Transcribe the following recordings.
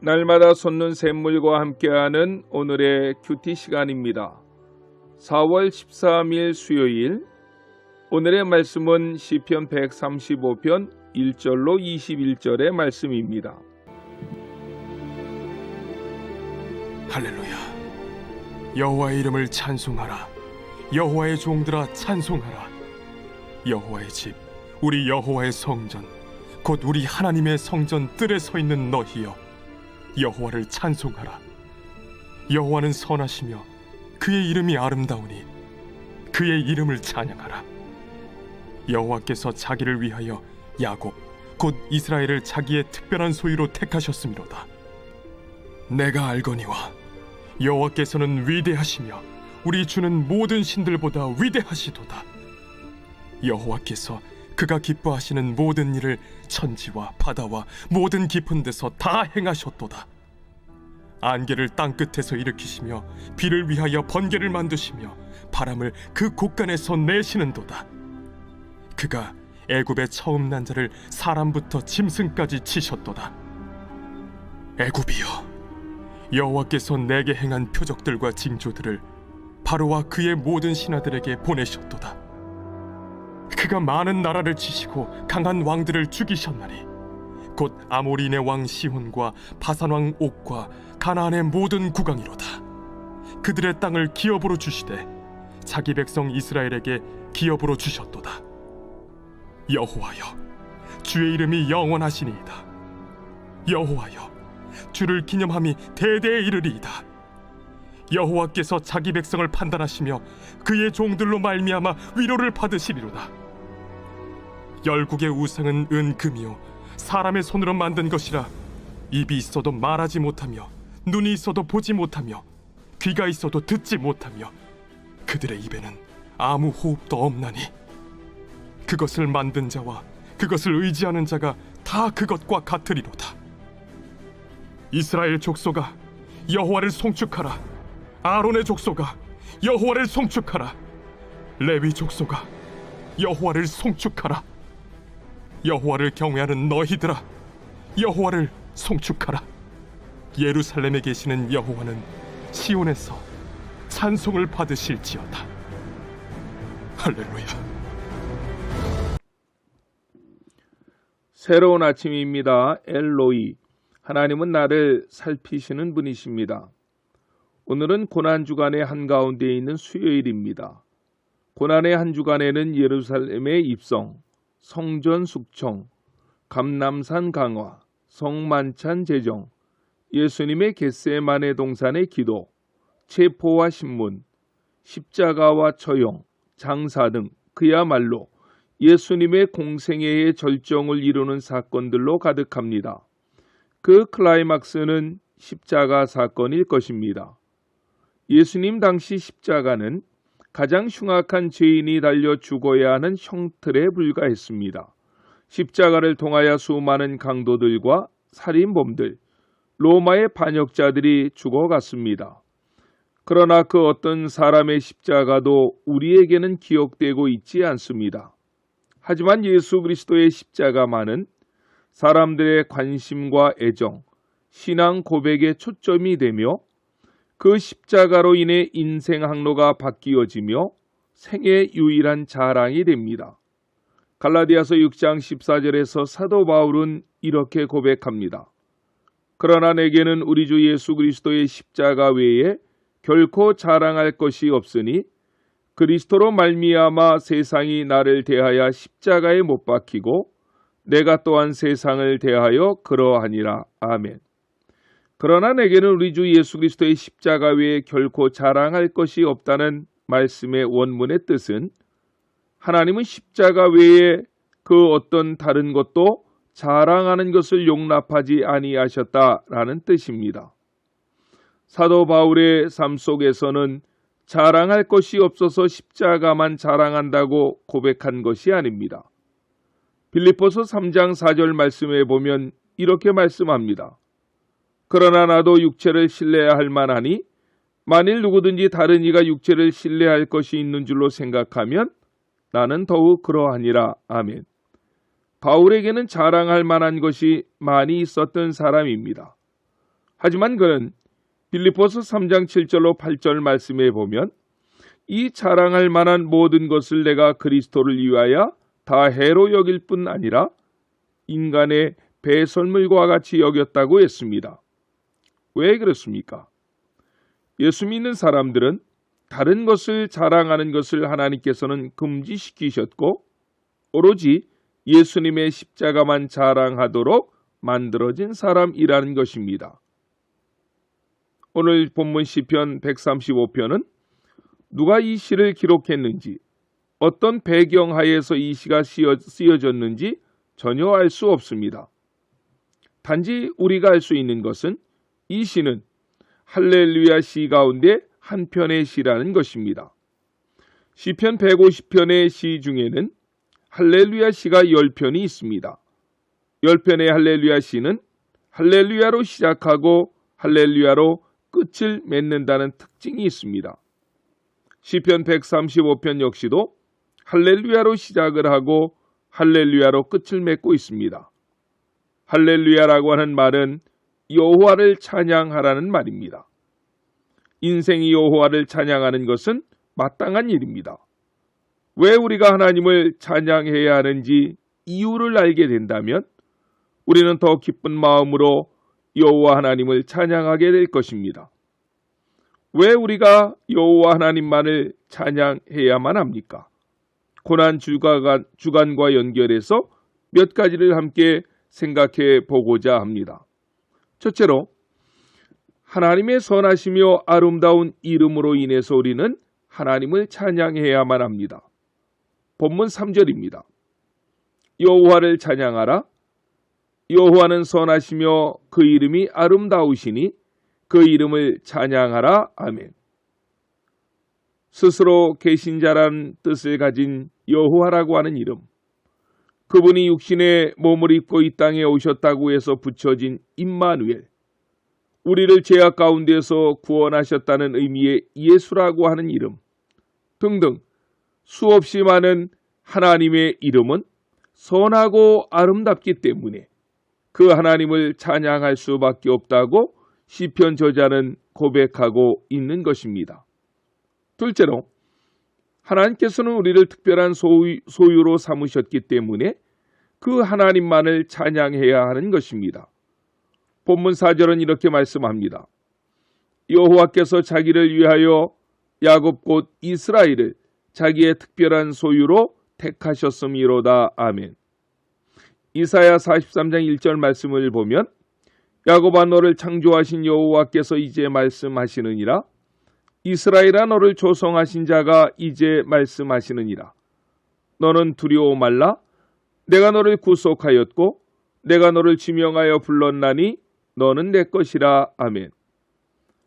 날마다 솟는 샘물과 함께하는 오늘의 큐티 시간입니다. 4월 13일 수요일, 오늘의 말씀은 시편 135편 1절로 21절의 말씀입니다. 할렐루야. 여호와의 이름을 찬송하라. 여호와의 종들아 찬송하라. 여호와의 집, 우리 여호와의 성전, 곧 우리 하나님의 성전 뜰에 서 있는 너희여, 여호와를 찬송하라. 여호와는 선하시며 그의 이름이 아름다우니 그의 이름을 찬양하라. 여호와께서 자기를 위하여 야곱 곧 이스라엘을 자기의 특별한 소유로 택하셨음이로다. 내가 알거니와 여호와께서는 위대하시며 우리 주는 모든 신들보다 위대하시도다. 여호와께서 그가 기뻐하시는 모든 일을 천지와 바다와 모든 깊은 데서 다 행하셨도다. 안개를 땅끝에서 일으키시며 비를 위하여 번개를 만드시며 바람을 그 곳간에서 내시는도다. 그가 애굽의 처음 난 자를 사람부터 짐승까지 치셨도다. 애굽이여, 여호와께서 내게 행한 표적들과 징조들을 바로와 그의 모든 신하들에게 보내셨도다. 그가 많은 나라를 치시고 강한 왕들을 죽이셨나니 곧 아모리인의 왕 시혼과 바산 왕 옥과 가나안의 모든 국왕이로다. 그들의 땅을 기업으로 주시되 자기 백성 이스라엘에게 기업으로 주셨도다. 여호와여, 주의 이름이 영원하시니이다. 여호와여, 주를 기념함이 대대에 이르리이다. 여호와께서 자기 백성을 판단하시며 그의 종들로 말미암아 위로를 받으시리로다. 열국의 우상은 은금이요 사람의 손으로 만든 것이라 입이 있어도 말하지 못하며 눈이 있어도 보지 못하며 귀가 있어도 듣지 못하며 그들의 입에는 아무 호흡도 없나니 그것을 만든 자와 그것을 의지하는 자가 다 그것과 같으리로다. 이스라엘 족속아, 여호와를 송축하라. 아론의 족속아, 여호와를 송축하라. 레위 족속아, 여호와를 송축하라. 여호와를 경외하는 너희들아, 여호와를 송축하라. 예루살렘에 계시는 여호와는 시온에서 찬송을 받으실지어다. 할렐루야. 새로운 아침입니다. 엘로이, 하나님은 나를 살피시는 분이십니다. 오늘은 고난주간의 한가운데 있는 수요일입니다. 고난의 한 주간에는 예루살렘의 입성, 성전 숙청, 감람산 강화, 성만찬 제정, 예수님의 겟세마네 동산의 기도, 체포와 신문, 십자가와 처형, 장사 등 그야말로 예수님의 공생애의 절정을 이루는 사건들로 가득합니다. 그 클라이막스는 십자가 사건일 것입니다. 예수님 당시 십자가는 가장 흉악한 죄인이 달려 죽어야 하는 형틀에 불과했습니다. 십자가를 통하여 수많은 강도들과 살인범들, 로마의 반역자들이 죽어갔습니다. 그러나 그 어떤 사람의 십자가도 우리에게는 기억되고 있지 않습니다. 하지만 예수 그리스도의 십자가만은 사람들의 관심과 애정, 신앙 고백의 초점이 되며 그 십자가로 인해 인생 항로가 바뀌어지며 생의 유일한 자랑이 됩니다. 갈라디아서 6장 14절에서 사도 바울은 이렇게 고백합니다. 그러나 내게는 우리 주 예수 그리스도의 십자가 외에 결코 자랑할 것이 없으니 그리스도로 말미암아 세상이 나를 대하여 십자가에 못 박히고 내가 또한 세상을 대하여 그러하니라. 아멘. 그러나 내게는 우리 주 예수 그리스도의 십자가 외에 결코 자랑할 것이 없다는 말씀의 원문의 뜻은 하나님은 십자가 외에 그 어떤 다른 것도 자랑하는 것을 용납하지 아니하셨다라는 뜻입니다. 사도 바울의 삶 속에서는 자랑할 것이 없어서 십자가만 자랑한다고 고백한 것이 아닙니다. 빌립보서 3장 4절 말씀에 보면 이렇게 말씀합니다. 그러나 나도 육체를 신뢰할 만하니 만일 누구든지 다른 이가 육체를 신뢰할 것이 있는 줄로 생각하면 나는 더욱 그러하니라. 아멘. 바울에게는 자랑할 만한 것이 많이 있었던 사람입니다. 하지만 그는 빌립보서 3장 7절로 8절 말씀에 보면 이 자랑할 만한 모든 것을 내가 그리스도를 위하여 다 해로 여길 뿐 아니라 인간의 배설물과 같이 여겼다고 했습니다. 왜 그렇습니까? 예수 믿는 사람들은 다른 것을 자랑하는 것을 하나님께서는 금지시키셨고 오로지 예수님의 십자가만 자랑하도록 만들어진 사람이라는 것입니다. 오늘 본문 시편 135편은 누가 이 시를 기록했는지, 어떤 배경하에서 이 시가 쓰여졌는지 전혀 알 수 없습니다. 단지 우리가 알 수 있는 것은 이 시는 할렐루야 시 가운데 한 편의 시라는 것입니다. 시편 150편의 시 중에는 할렐루야 시가 10편이 있습니다. 10편의 할렐루야 시는 할렐루야로 시작하고 할렐루야로 끝을 맺는다는 특징이 있습니다. 시편 135편 역시도 할렐루야로 시작을 하고 할렐루야로 끝을 맺고 있습니다. 할렐루야라고 하는 말은 여호와를 찬양하라는 말입니다. 인생이 여호와를 찬양하는 것은 마땅한 일입니다. 왜 우리가 하나님을 찬양해야 하는지 이유를 알게 된다면 우리는 더 기쁜 마음으로 여호와 하나님을 찬양하게 될 것입니다. 왜 우리가 여호와 하나님만을 찬양해야만 합니까? 고난 주간과 연결해서 몇 가지를 함께 생각해 보고자 합니다. 첫째로 하나님의 선하시며 아름다운 이름으로 인해서 우리는 하나님을 찬양해야만 합니다. 본문 3절입니다. 여호와를 찬양하라. 여호와는 선하시며 그 이름이 아름다우시니 그 이름을 찬양하라. 아멘. 스스로 계신 자란 뜻을 가진 여호와라고 하는 이름, 그분이 육신의 몸을 입고 이 땅에 오셨다고 해서 붙여진 임마누엘, 우리를 죄악 가운데서 구원하셨다는 의미의 예수라고 하는 이름 등등 수없이 많은 하나님의 이름은 선하고 아름답기 때문에 그 하나님을 찬양할 수밖에 없다고 시편 저자는 고백하고 있는 것입니다. 둘째로 하나님께서는 우리를 특별한 소유로 삼으셨기 때문에 그 하나님만을 찬양해야 하는 것입니다. 본문 4절은 이렇게 말씀합니다. 여호와께서 자기를 위하여 야곱 곧 이스라엘을 자기의 특별한 소유로 택하셨음이로다. 아멘. 이사야 43장 1절 말씀을 보면 야곱아 너를 창조하신 여호와께서 이제 말씀하시느니라. 이스라엘아 너를 조성하신 자가 이제 말씀하시느니라. 너는 두려워 말라. 내가 너를 구속하였고 내가 너를 지명하여 불렀나니 너는 내 것이라. 아멘.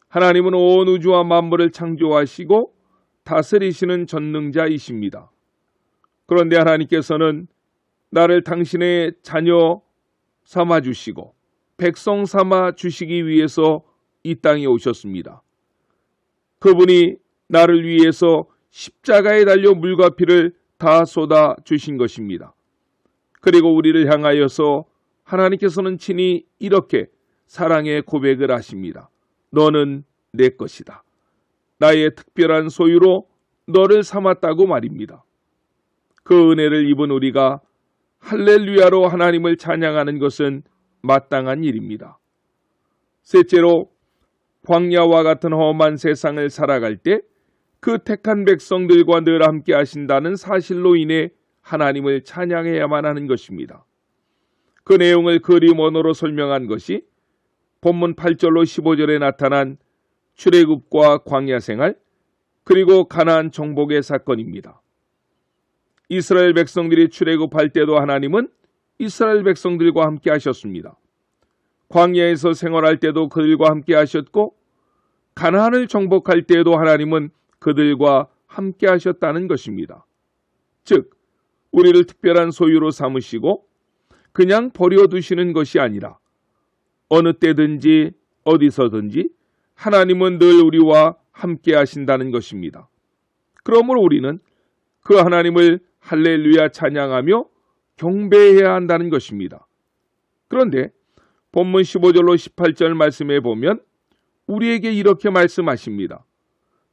하나님은 온 우주와 만물을 창조하시고 다스리시는 전능자이십니다. 그런데 하나님께서는 나를 당신의 자녀 삼아 주시고 백성 삼아 주시기 위해서 이 땅에 오셨습니다. 그분이 나를 위해서 십자가에 달려 물과 피를 다 쏟아 주신 것입니다. 그리고 우리를 향하여서 하나님께서는 친히 이렇게 사랑의 고백을 하십니다. 너는 내 것이다. 나의 특별한 소유로 너를 삼았다고 말입니다. 그 은혜를 입은 우리가 할렐루야로 하나님을 찬양하는 것은 마땅한 일입니다. 셋째로 광야와 같은 험한 세상을 살아갈 때 그 택한 백성들과 늘 함께 하신다는 사실로 인해 하나님을 찬양해야만 하는 것입니다. 그 내용을 그림 언어로 설명한 것이 본문 8절로 15절에 나타난 출애굽과 광야 생활 그리고 가나안 정복의 사건입니다. 이스라엘 백성들이 출애굽할 때도 하나님은 이스라엘 백성들과 함께 하셨습니다. 광야에서 생활할 때도 그들과 함께 하셨고 가나안을 정복할 때에도 하나님은 그들과 함께 하셨다는 것입니다. 즉 우리를 특별한 소유로 삼으시고 그냥 버려두시는 것이 아니라 어느 때든지 어디서든지 하나님은 늘 우리와 함께 하신다는 것입니다. 그러므로 우리는 그 하나님을 할렐루야 찬양하며 경배해야 한다는 것입니다. 그런데 본문 15절로 18절 말씀에 보면 우리에게 이렇게 말씀하십니다.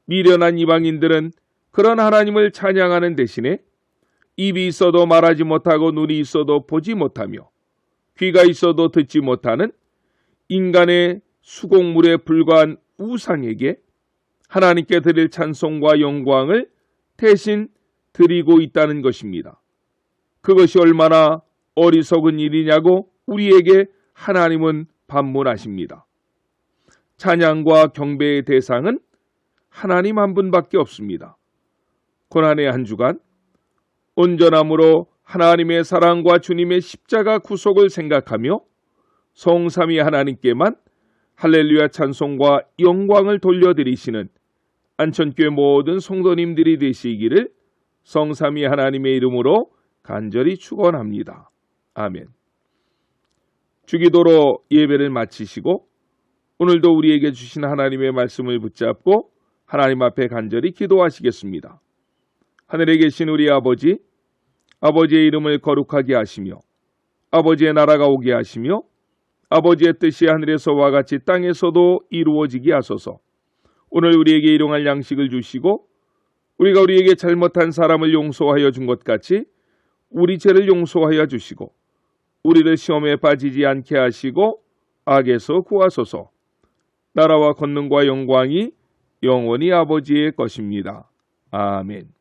미련한 이방인들은 그런 하나님을 찬양하는 대신에 입이 있어도 말하지 못하고 눈이 있어도 보지 못하며 귀가 있어도 듣지 못하는 인간의 수공물에 불과한 우상에게 하나님께 드릴 찬송과 영광을 대신 드리고 있다는 것입니다. 그것이 얼마나 어리석은 일이냐고 우리에게 하나님은 반문하십니다. 찬양과 경배의 대상은 하나님 한 분밖에 없습니다. 고난의 한 주간 온전함으로 하나님의 사랑과 주님의 십자가 구속을 생각하며 성삼위 하나님께만 할렐루야 찬송과 영광을 돌려드리시는 안천교회 모든 성도님들이 되시기를 성삼위 하나님의 이름으로 간절히 축원합니다. 아멘. 주기도로 예배를 마치시고 오늘도 우리에게 주신 하나님의 말씀을 붙잡고 하나님 앞에 간절히 기도하시겠습니다. 하늘에 계신 우리 아버지, 아버지의 이름을 거룩하게 하시며 아버지의 나라가 오게 하시며 아버지의 뜻이 하늘에서와 같이 땅에서도 이루어지게 하소서. 오늘 우리에게 일용할 양식을 주시고 우리가 우리에게 잘못한 사람을 용서하여 준 것 같이 우리 죄를 용서하여 주시고 우리를 시험에 빠지지 않게 하시고 악에서 구하소서. 나라와 권능과 영광이 영원히 아버지의 것입니다. 아멘.